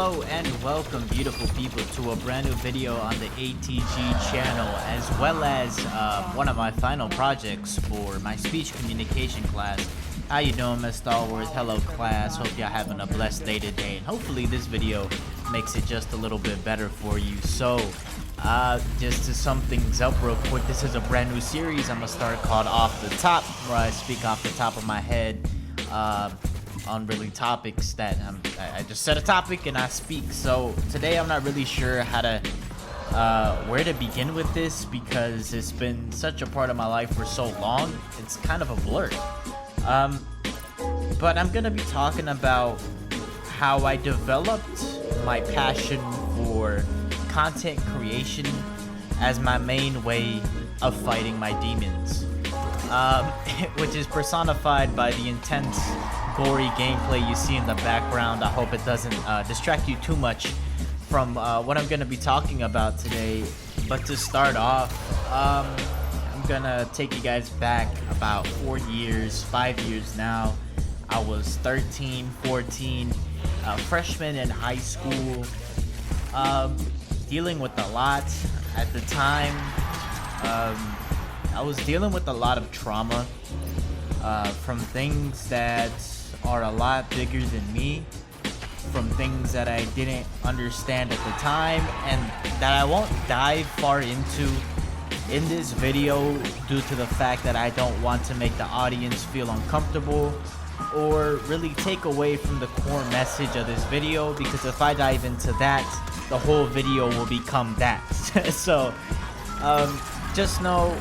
Hello and welcome, beautiful people, to a brand new video on the ATG channel, as well as one of my final projects for my speech communication class. How you doing, Miss Star Wars? Hello, class. Hope y'all having a blessed day today, and hopefully this video makes it just a little bit better for you. So, just to sum things up real quick, this is a brand new series I'm gonna start called Off the Top, where I speak off the top of my head. On really topics that I just set a topic and I speak. So today I'm not really sure how to where to begin with this, because it's been such a part of my life for so long, it's kind of a blur. But I'm gonna be talking about how I developed my passion for content creation as my main way of fighting my demons, which is personified by the intense, gory gameplay you see in the background. I hope it doesn't distract you too much from what I'm going to be talking about today. But to start off, I'm going to take you guys back about 5 years now. I was 13, 14, freshman in high school, dealing with a lot at the time. I was dealing with a lot of trauma from things that are a lot bigger than me, from things that I didn't understand at the time, and that I won't dive far into in this video due to the fact that I don't want to make the audience feel uncomfortable or really take away from the core message of this video, because if I dive into that, the whole video will become that. So just know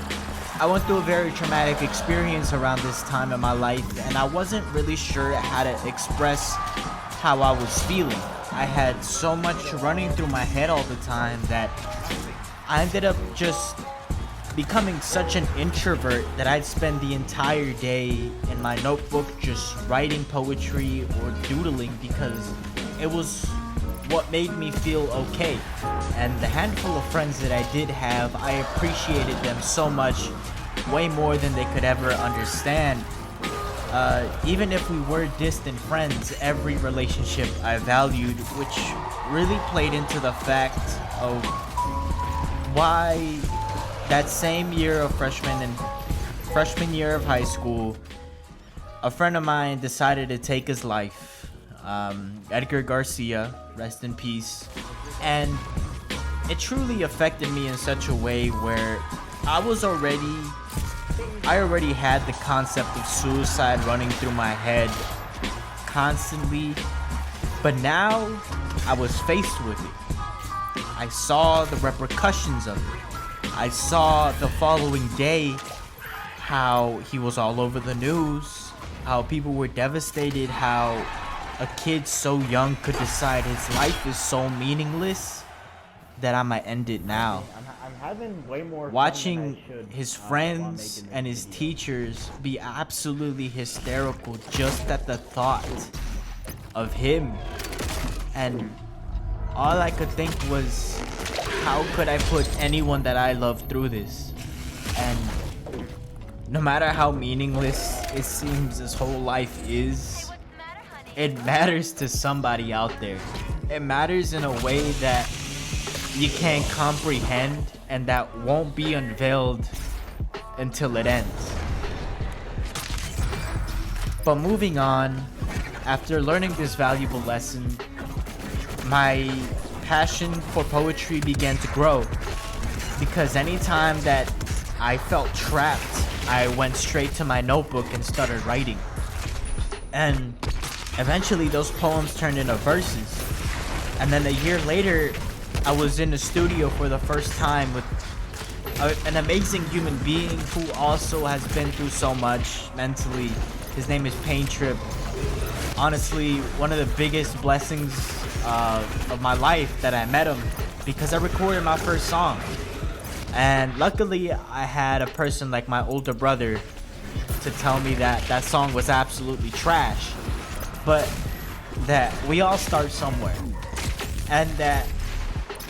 I went through a very traumatic experience around this time in my life, and I wasn't really sure how to express how I was feeling. I had so much running through my head all the time that I ended up just becoming such an introvert that I'd spend the entire day in my notebook just writing poetry or doodling, because it was what made me feel okay. And the handful of friends that I did have, I appreciated them so much, way more than they could ever understand. Even if we were distant friends, every relationship I valued, which really played into the fact of why that same year of freshman year of high school, a friend of mine decided to take his life. Edgar Garcia, rest in peace. And it truly affected me in such a way where I already had the concept of suicide running through my head constantly, but now I was faced with it. I saw the repercussions of it. I saw the following day how he was all over the news, how people were devastated, how a kid so young could decide his life is so meaningless that I might end it now. I'm having way more fun Watching than I should, his friends and his teachers be absolutely hysterical just at the thought of him, and all I could think was, how could I put anyone that I love through this? And no matter how meaningless it seems his whole life is, it matters to somebody out there. It matters in a way that you can't comprehend, and that won't be unveiled until it ends. But moving on, after learning this valuable lesson, my passion for poetry began to grow, because anytime that I felt trapped, I went straight to my notebook and started writing. And eventually those poems turned into verses. And then a year later, I was in the studio for the first time with an amazing human being who also has been through so much mentally. His name is Pain Trip. Honestly, one of the biggest blessings of my life that I met him, because I recorded my first song. And luckily, I had a person like my older brother to tell me that that song was absolutely trash, but that we all start somewhere. And that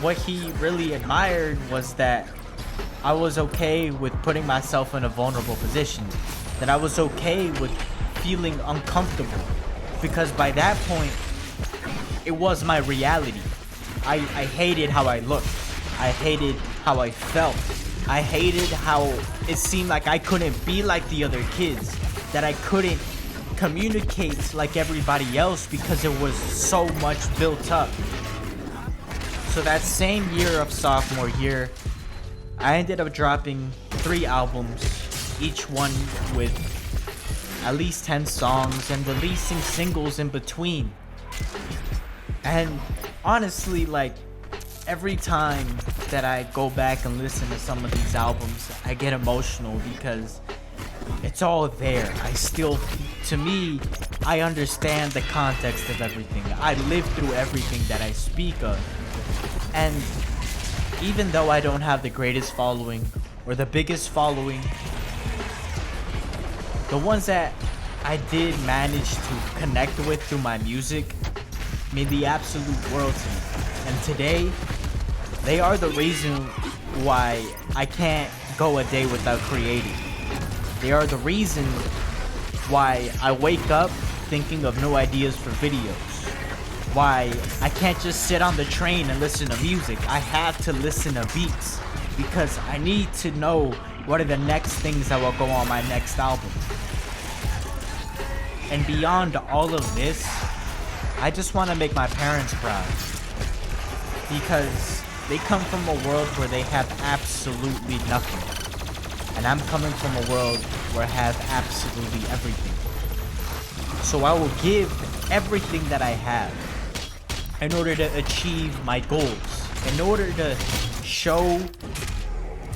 what he really admired was that I was okay with putting myself in a vulnerable position, that I was okay with feeling uncomfortable, because by that point it was my reality. I hated how I looked. I hated how I felt. I hated how it seemed like I couldn't be like the other kids, that I couldn't communicate like everybody else because there was so much built up. So that same year of sophomore year, I ended up dropping 3 albums, each one with at least 10 songs, and releasing singles in between. And honestly, like, every time that I go back and listen to some of these albums, I get emotional because it's all there. To me, I understand the context of everything. I lived through everything that I speak of. And even though I don't have the greatest following or the biggest following, the ones that I did manage to connect with through my music mean the absolute world to me. And today, they are the reason why I can't go a day without creating. They are the reason why I wake up thinking of new ideas for videos. Why I can't just sit on the train and listen to music. I have to listen to beats because I need to know what are the next things that will go on my next album. And beyond all of this, I just want to make my parents proud because they come from a world where they have absolutely nothing. And I'm coming from a world where I have absolutely everything. So I will give everything that I have in order to achieve my goals, in order to show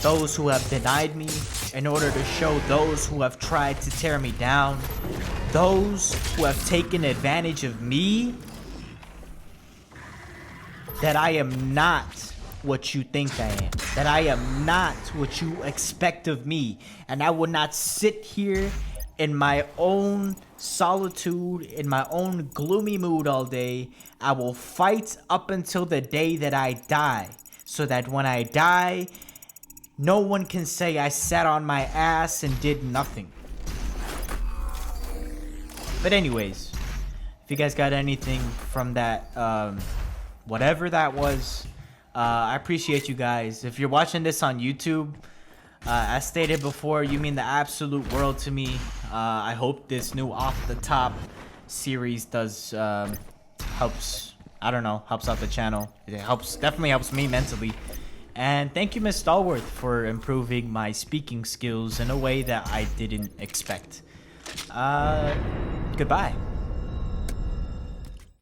those who have denied me, in order to show those who have tried to tear me down, those who have taken advantage of me, that I am not what you think I am, that I am not what you expect of me, and I will not sit here in my own solitude, in my own gloomy mood all day. I will fight up until the day that I die, so that when I die, no one can say I sat on my ass and did nothing. But anyways, if you guys got anything from that, whatever that was, I appreciate you guys. If you're watching this on YouTube, as stated before, you mean the absolute world to me. I hope this new Off the Top series helps out the channel. It definitely helps me mentally. And thank you, Miss Stallworth, for improving my speaking skills in a way that I didn't expect. Goodbye.